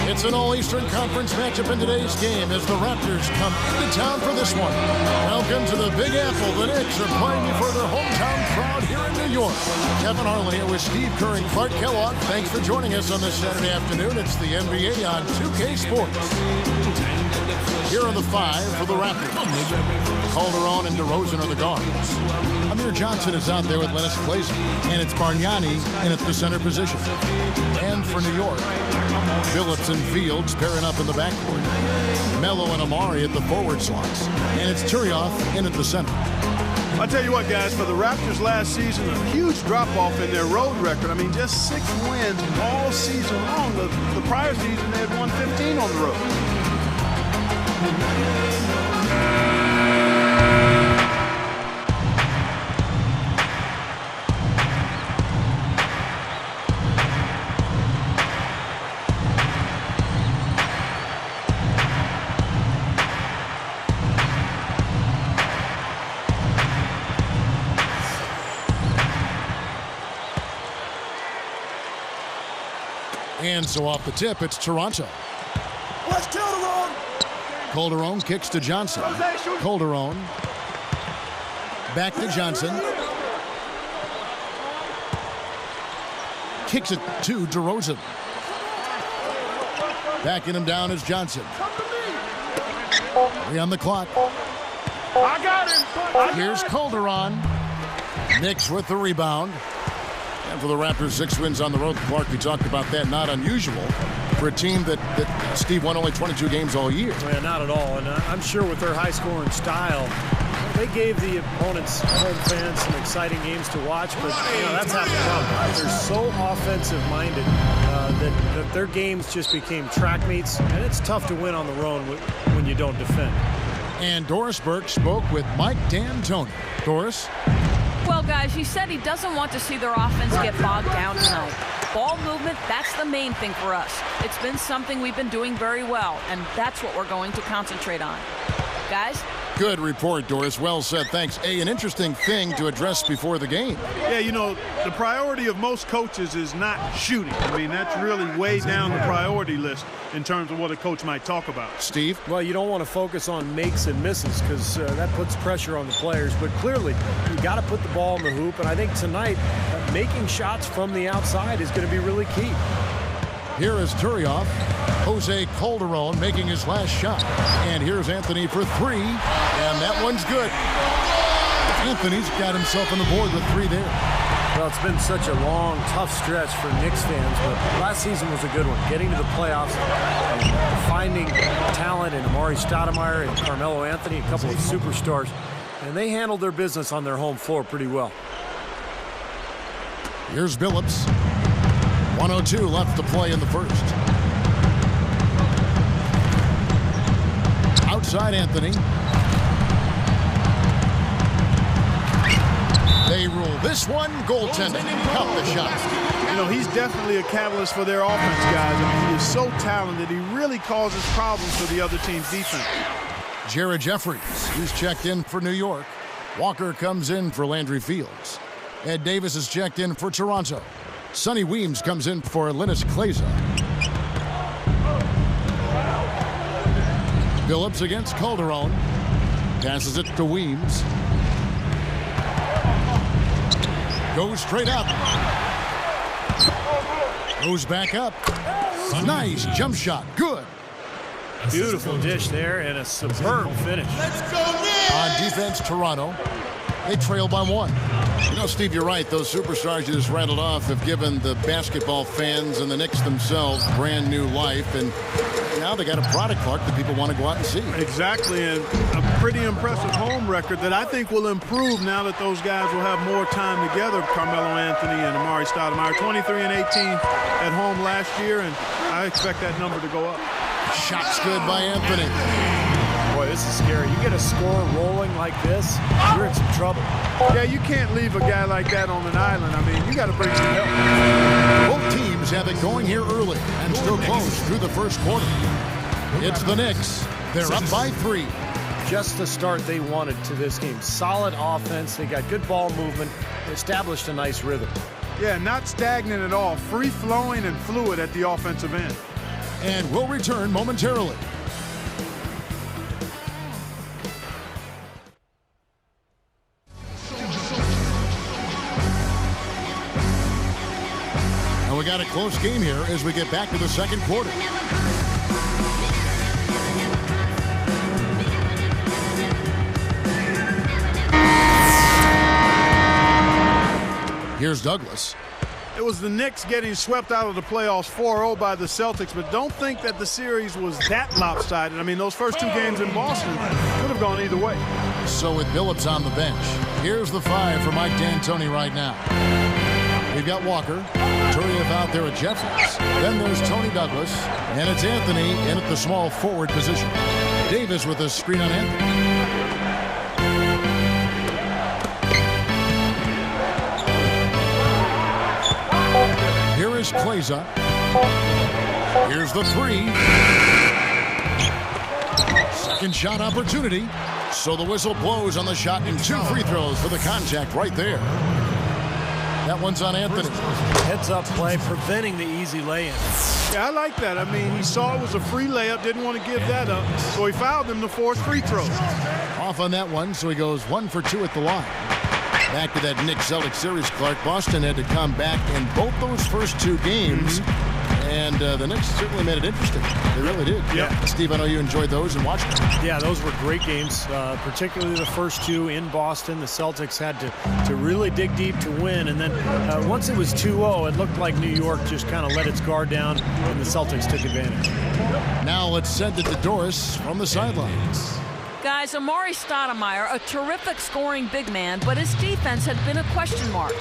It's an all-Eastern Conference matchup in today's game as the Raptors come into town for this one. Welcome to the Big Apple. The Knicks are playing before their hometown crowd here in New York. Kevin Harlan here with Steve Kerr and Clark Kellogg. Thanks for joining us on this Saturday afternoon. It's the NBA on 2K Sports. Here are the five for the Raptors. Calderon and DeRozan are the guards. Amir Johnson is out there with Lennis Glazer, and it's Bargnani in at the center position. And for New York, Phillips and Fields pairing up in the backcourt. Melo and Amari at the forward slots. And it's Turioff in at the center. I'll tell you what, guys, for the Raptors last season, a huge drop-off in their road record. I mean, just 6 wins all season long. The prior season, they had won 15 on the road. And so off the tip, it's Toronto. Let's Calderon. Calderon kicks to Johnson. Calderon. Back to Johnson. Kicks it to DeRozan. Backing him down is Johnson. 3 on the clock. I got him. Here's Calderon. Knicks with the rebound. And for the Raptors, 6 wins on the road. Clark, we talked about that. Not unusual for a team that Steve won only 22 games all year. Yeah, not at all. And I'm sure with their high-scoring style, they gave the opponents, home fans, some exciting games to watch. But that's half the problem. They're so offensive-minded that their games just became track meets, and it's tough to win on the road when you don't defend. And Doris Burke spoke with Mike D'Antoni. Doris? Well, guys, he said he doesn't want to see their offense get bogged down tonight. Ball movement, that's the main thing for us. It's been something we've been doing very well, and that's what we're going to concentrate on. Guys? Good report, Doris. Well said. Thanks. An interesting thing to address before the game. Yeah, the priority of most coaches is not shooting. I mean, that's really way down the priority list in terms of what a coach might talk about. Steve? Well, you don't want to focus on makes and misses because that puts pressure on the players. But clearly, you got to put the ball in the hoop. And I think tonight, making shots from the outside is going to be really key. Here is Turioff. Jose Calderon making his last shot. And here's Anthony for 3. And that one's good. Anthony's got himself on the board with 3 there. Well, it's been such a long, tough stretch for Knicks fans, but last season was a good one. Getting to the playoffs and finding talent in Amari Stoudemire and Carmelo Anthony, a couple of superstars, and they handled their business on their home floor pretty well. Here's Phillips. 1:02 left to play in the first. Outside Anthony. They rule this one. Goaltending. Count the shot. He's definitely a catalyst for their offense, guys. I mean, he is so talented. He really causes problems for the other team's defense. Jared Jeffries, he's checked in for New York. Walker comes in for Landry Fields. Ed Davis is checked in for Toronto. Sonny Weems comes in for Lennis Glazer. Phillips against Calderon. Passes it to Weems. Goes straight up. Goes back up. Nice jump shot. Good. Beautiful dish there and a superb finish. Let's go Knicks! On defense, Toronto. They trail by 1. Steve, you're right. Those superstars you just rattled off have given the basketball fans and the Knicks themselves brand new life. And now they got a product, Clark, that people want to go out and see. Exactly, and a pretty impressive home record that I think will improve now that those guys will have more time together. Carmelo Anthony and Amari Stoudemire, 23 and 18 at home last year, and I expect that number to go up. Shot's good by Anthony. Boy, this is scary. You get a score rolling like this, you're in some trouble. Yeah, you can't leave a guy like that on an island. I mean, you got to bring some help. Both teams have it going here early and still close through the first quarter. It's the Knicks. They're up by 3. Just the start they wanted to this game. Solid offense. They got good ball movement. They established a nice rhythm. Yeah, not stagnant at all. Free-flowing and fluid at the offensive end. and we'll return momentarily. And we got a close game here as we get back to the second quarter. Here's Douglas. It was the Knicks getting swept out of the playoffs 4-0 by the Celtics, but don't think that the series was that lopsided. I mean, those first two games in Boston could have gone either way. So with Billups on the bench, here's the 5 for Mike D'Antoni right now. We've got Walker, Turiev out there at Jeffries. Then there's Tony Douglas, and it's Anthony in at the small forward position. Davis with a screen on Anthony. Here is Kleza. Here's the 3. Second shot opportunity. So the whistle blows on the shot and 2 free throws for the contact right there. That one's on Anthony. Heads-up play, preventing the easy lay-in. Yeah, I like that. I mean, he saw it was a free layup, didn't want to give that up, so he fouled him to force free throws. Off on that one, so he goes 1 for 2 at the line. Back to that Knicks-Celtics series, Clark. Boston had to come back in both those first 2 games, and the Knicks certainly made it interesting. They really did. Yeah. Steve, I know you enjoyed those and watched them. Yeah, those were great games, particularly the first 2 in Boston. The Celtics had to really dig deep to win, and then once it was 2-0, it looked like New York just kind of let its guard down, and the Celtics took advantage. Now let's send it to Doris from the sidelines. Guys, Amari Stoudemire, a terrific scoring big man, but his defense had been a question mark.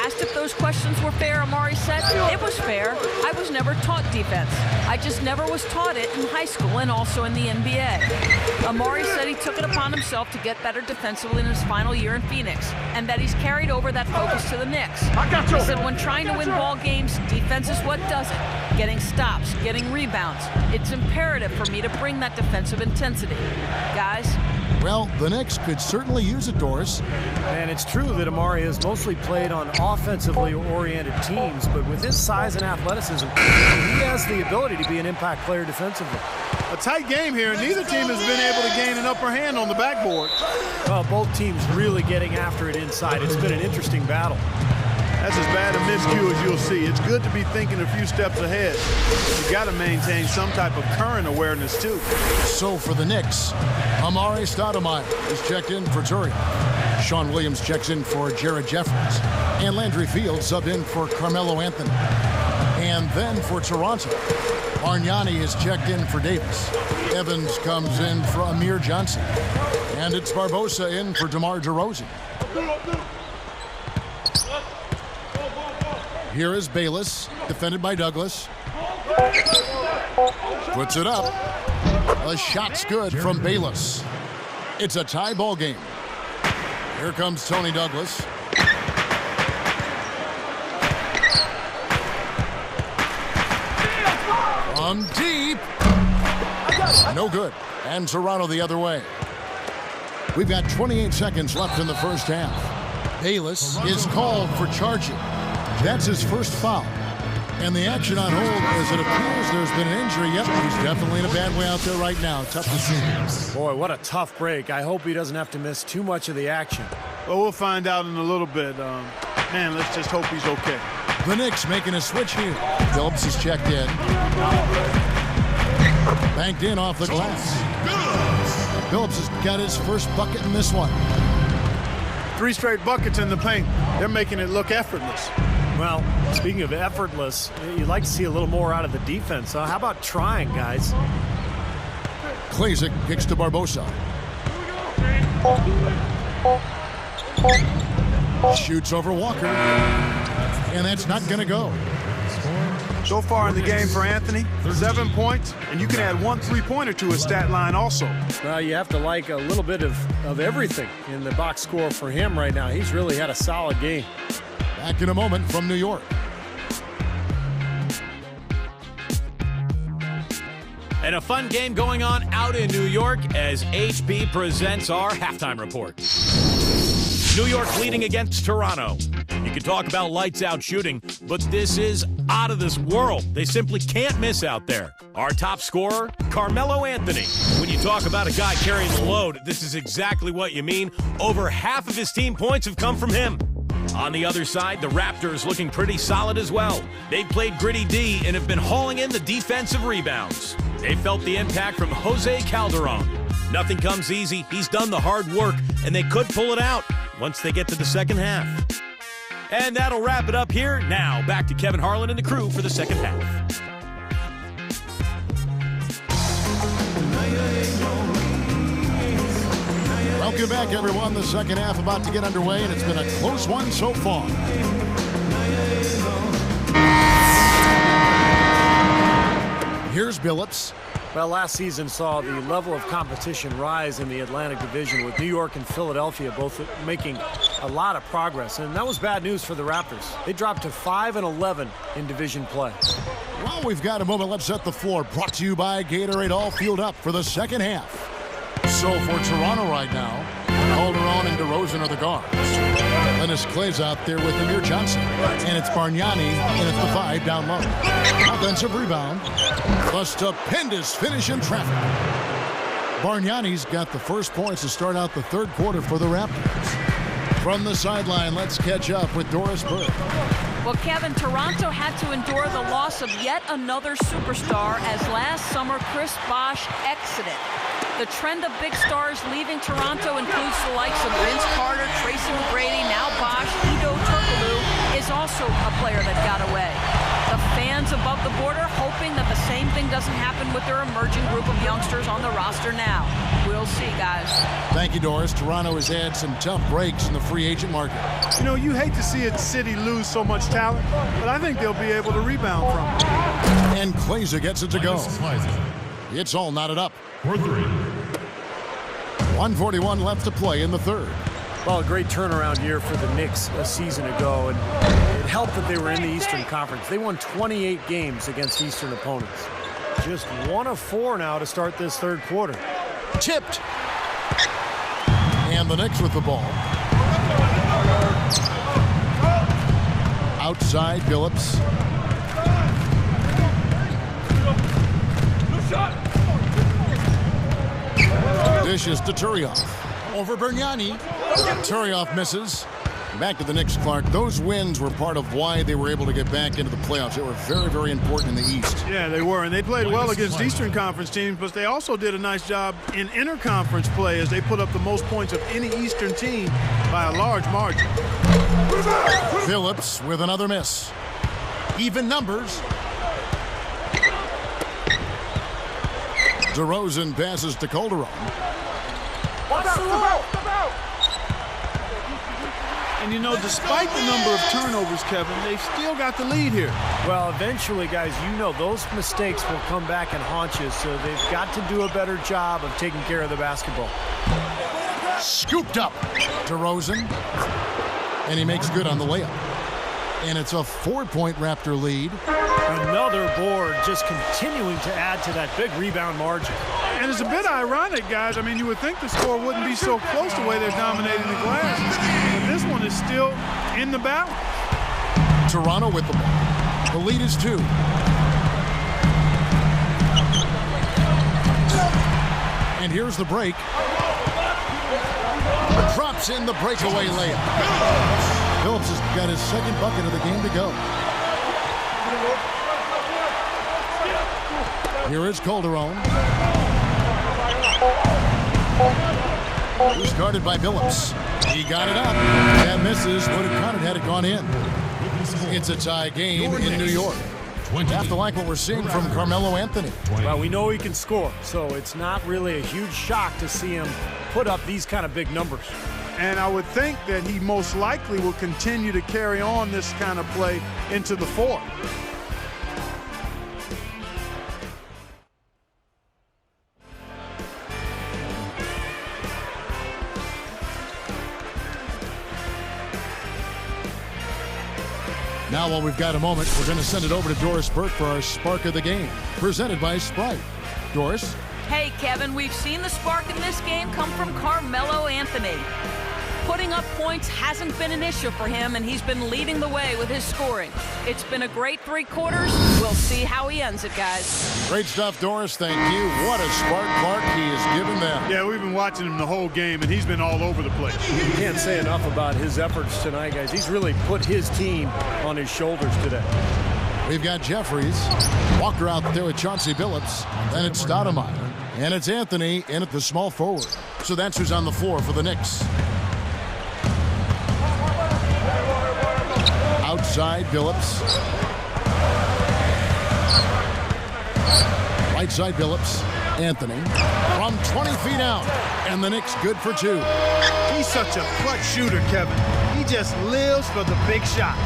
Asked if those questions were fair, Amari said, it was fair. I was never taught defense. I just never was taught it in high school and also in the NBA. Amari said he took it upon himself to get better defensively in his final year in Phoenix, and that he's carried over that focus to the Knicks. He said when trying to win ball games, defense is what does it. Getting stops, getting rebounds. It's imperative for me to bring that defensive intensity. Guys, Well, the Knicks could certainly use it, Doris. And it's true that Amari has mostly played on offensively oriented teams, but with his size and athleticism, he has the ability to be an impact player defensively. A tight game here, and neither team has been able to gain an upper hand on the backboard. Well, both teams really getting after it inside. It's been an interesting battle. That's as bad a miscue as you'll see. It's good to be thinking a few steps ahead. You've got to maintain some type of current awareness, too. So for the Knicks, Amari Stoudemire is checked in for Turi. Sean Williams checks in for Jared Jeffries. And Landry Fields sub in for Carmelo Anthony. And then for Toronto, Bargnani is checked in for Davis. Evans comes in for Amir Johnson. And it's Barbosa in for DeMar DeRozan. Here is Bayless, defended by Douglas. Puts it up. A shot's good from Bayless. It's a tie ball game. Here comes Tony Douglas. From deep. No good. And Toronto the other way. We've got 28 seconds left in the first half. Bayless is called for charging. That's his first foul. And the action on hold as it appears there's been an injury. Yep, he's definitely in a bad way out there right now. Tough to see. Boy, what a tough break. I hope he doesn't have to miss too much of the action. Well, we'll find out in a little bit. Man, let's just hope he's okay. The Knicks making a switch here. Phillips is checked in. Banked in off the glass. Phillips has got his first bucket in this one. 3 straight buckets in the paint. They're making it look effortless. Well, speaking of effortless, you'd like to see a little more out of the defense. How about trying, guys? Kleza kicks to Barbosa. Shoots over Walker. And that's not going to go. So far in the game for Anthony, 7 points, and you can add 1 3-pointer to his stat line also. Well, you have to like a little bit of everything in the box score for him right now. He's really had a solid game. Back in a moment from New York. And a fun game going on out in New York as HB presents our halftime report. New York leading against Toronto. You can talk about lights out shooting, but this is out of this world. They simply can't miss out there. Our top scorer, Carmelo Anthony. When you talk about a guy carrying the load, this is exactly what you mean. Over half of his team points have come from him. On the other side, the Raptors looking pretty solid as well. They've played gritty D and have been hauling in the defensive rebounds. They felt the impact from Jose Calderon. Nothing comes easy. He's done the hard work, and they could pull it out once they get to the second half. And that'll wrap it up here. Now, back to Kevin Harlan and the crew for the second half. Welcome back, everyone. The second half about to get underway, and it's been a close one so far. Here's Billups. Well, last season saw the level of competition rise in the Atlantic Division, with New York and Philadelphia both making a lot of progress, and that was bad news for the Raptors. They dropped to 5-11 in division play. Well, we've got a moment. Let's set the floor. Brought to you by Gatorade. All fueled up for the second half. So for Toronto right now, Calderon and DeRozan are the guards. Dennis Clay's out there with Amir Johnson. And it's Bargnani in at the 5 down low. Offensive rebound. A stupendous finish in traffic. Bargnani's got the first points to start out the third quarter for the Raptors. From the sideline, let's catch up with Doris Burke. Well, Kevin, Toronto had to endure the loss of yet another superstar as last summer Chris Bosh exited. The trend of big stars leaving Toronto includes the likes of Vince Carter, Tracy McGrady, now Bosh, Ido Turkoglu is also a player that got away. The fans above the border hoping that the same thing doesn't happen with their emerging group of youngsters on the roster now. We'll see, guys. Thank you, Doris. Toronto has had some tough breaks in the free agent market. You know, you hate to see a city lose so much talent, but I think they'll be able to rebound from it. And Klaiser gets it to go. It's all knotted up. For 3. 1:41 left to play in the third. Well, a great turnaround year for the Knicks a season ago, and it helped that they were in the Eastern Conference. They won 28 games against Eastern opponents. Just 1 of 4 now to start this third quarter. Tipped. And the Knicks with the ball. Outside, Billups. Dishes to Turioff. Over Bargnani. Turioff misses. Back to the Knicks, Clark. Those wins were part of why they were able to get back into the playoffs. They were very, very important in the East. Yeah, they were, and they played well against Eastern Conference teams, but they also did a nice job in interconference play as they put up the most points of any Eastern team by a large margin. Phillips with another miss. Even numbers. DeRozan passes to Calderon. And you know, despite the number of turnovers, Kevin, they've still got the lead here. Well, eventually, guys, you know those mistakes will come back and haunt you, so they've got to do a better job of taking care of the basketball. Scooped up. DeRozan. And he makes good on the layup. And it's a 4-point Raptor lead. Another board, just continuing to add to that big rebound margin. And it's a bit ironic, guys. I mean, you would think the score wouldn't be so close the way they're dominating the glass. But this one is still in the battle. Toronto with the ball. The lead is 2. And here's the break. Drops in the breakaway layup. Phillips has got his second bucket of the game to go. Here is Calderon. He's guarded by Billups. He got it up. That misses. Would have counted had it gone in. It's a tie game in New York. Have to like what we're seeing from Carmelo Anthony. Well, we know he can score, so it's not really a huge shock to see him put up these kind of big numbers. And I would think that he most likely will continue to carry on this kind of play into the fourth. Now, while we've got a moment, we're going to send it over to Doris Burke for our Spark of the Game, presented by Sprite. Doris? Hey, Kevin, we've seen the spark in this game come from Carmelo Anthony. Putting up points hasn't been an issue for him, and he's been leading the way with his scoring. It's been a great 3 quarters. We'll see how he ends it, guys. Great stuff, Doris. Thank you. What a spark Clark he has given them. Yeah, we've been watching him the whole game, and he's been all over the place. You can't say enough about his efforts tonight, guys. He's really put his team on his shoulders today. We've got Jeffries, Walker out there with Chauncey Billups, then it's Stoudemire, and it's Anthony in at the small forward. So that's who's on the floor for the Knicks. Outside, Billups. Right side, Billups. Anthony from 20 feet out, and the Knicks good for 2. He's such a clutch shooter, Kevin. He just lives for the big shot.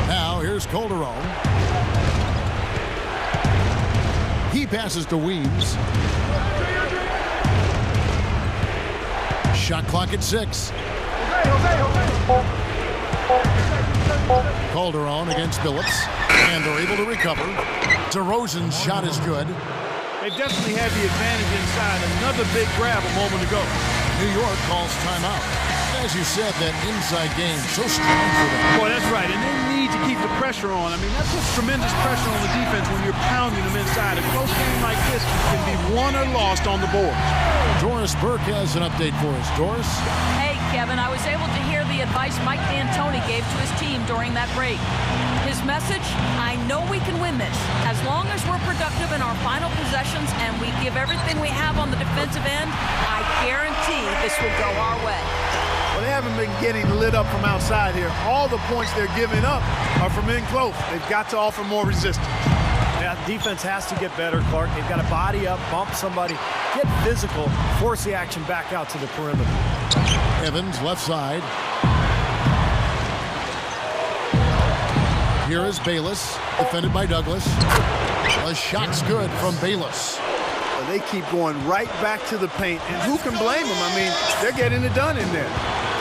Now here's Calderon. He passes to Weems. Shot clock at 6. Calderon against Billups, and they're able to recover. DeRozan's shot is good. They definitely had the advantage inside. Another big grab a moment ago. New York calls timeout. As you said, that inside game so strong for them. Boy, that's right, and they need to keep the pressure on. I mean, that puts tremendous pressure on the defense when you're pounding them inside. A close game like this can be won or lost on the board. Doris Burke has an update for us. Doris? Hey, Kevin, I was able to hear the advice Mike D'Antoni gave to his team during that break. His message, I know we can win this. As long as we're productive in our final possessions and we give everything we have on the defensive end, I guarantee this will go our way. Well, they haven't been getting lit up from outside here. All the points they're giving up are from in close. They've got to offer more resistance. Yeah, defense has to get better, Clark. They've got to body up, bump somebody, get physical, force the action back out to the perimeter. Evans, left side. Here is Bayless, defended by Douglas. A shot's good from Bayless. Well, they keep going right back to the paint, and who can blame them? I mean, they're getting it done in there.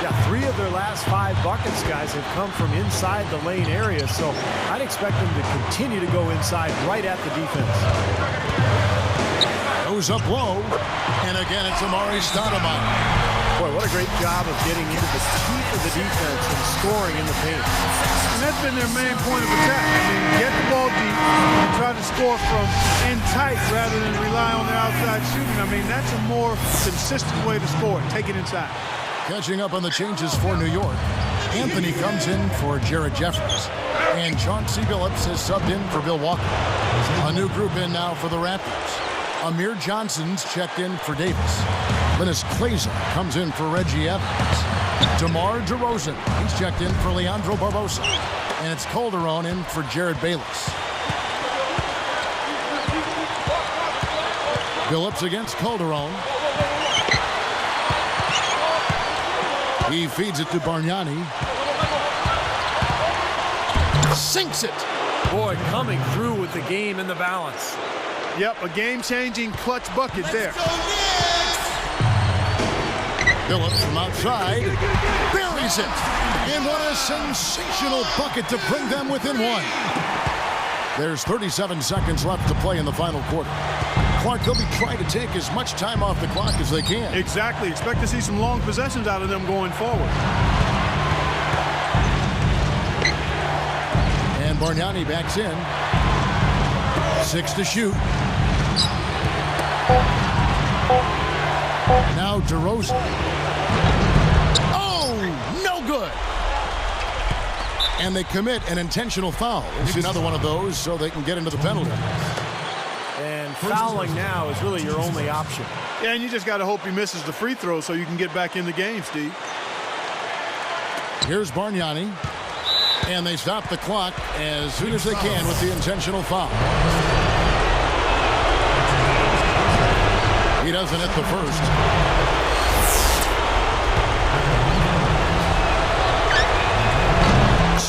Yeah, 3 of their last 5 buckets, guys, have come from inside the lane area, so I'd expect them to continue to go inside right at the defense. Goes up low, and again it's Amari Stoudemire. Boy, what a great job of getting into the teeth of the defense and scoring in the paint. And that's been their main point of attack. I mean, get the ball deep and try to score from in tight rather than rely on their outside shooting. I mean, that's a more consistent way to score. Take it inside. Catching up on the changes for New York. Anthony comes in for Jared Jeffries. And Chauncey Billups has subbed in for Bill Walker. A new group in now for the Raptors. Amir Johnson's checked in for Davis. Linus Klaiser comes in for Reggie Evans. DeMar DeRozan, he's checked in for Leandro Barbosa. And it's Calderon in for Jared Bayless. Billups against Calderon. He feeds it to Bargnani. Sinks it. Boy, coming through with the game in the balance. Yep, a game-changing clutch bucket there. Billups from outside buries it. And what a sensational bucket to bring them within 1. There's 37 seconds left to play in the final quarter. Clark, they'll be trying to take as much time off the clock as they can. Exactly. Expect to see some long possessions out of them going forward. And Bargnani backs in. 6 to shoot. Now DeRozan. Oh, no good. And they commit an intentional foul. It's another one of those so they can get into the penalty. And fouling now is really your only option. Yeah, and you just got to hope he misses the free throw so you can get back in the game, Steve. Here's Bargnani. And they stop the clock as soon as they can with the intentional foul. He doesn't hit the first.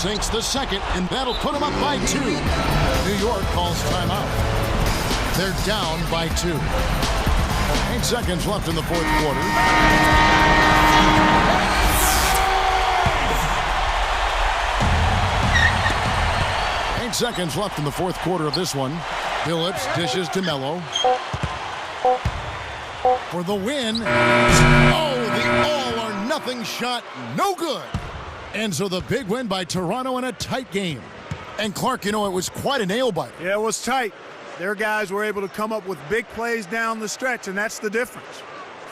Sinks the second, and that'll put him up by 2. New York calls timeout. They're down by 2. 8 seconds left in the fourth quarter. 8 seconds left in the fourth quarter of this one. Billups dishes to Melo. for the win. Oh, the all-or-nothing shot, no good. And so the big win by Toronto in a tight game. And Clark, you know, it was quite a nail-biter. Yeah, it was tight. Their guys were able to come up with big plays down the stretch, and that's the difference.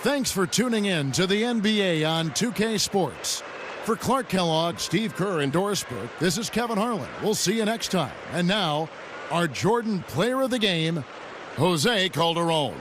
Thanks for tuning in to the NBA on 2K Sports. For Clark Kellogg, Steve Kerr, and Doris Burke, this is Kevin Harlan. We'll see you next time. And now, our Jordan Player of the Game, Jose Calderon.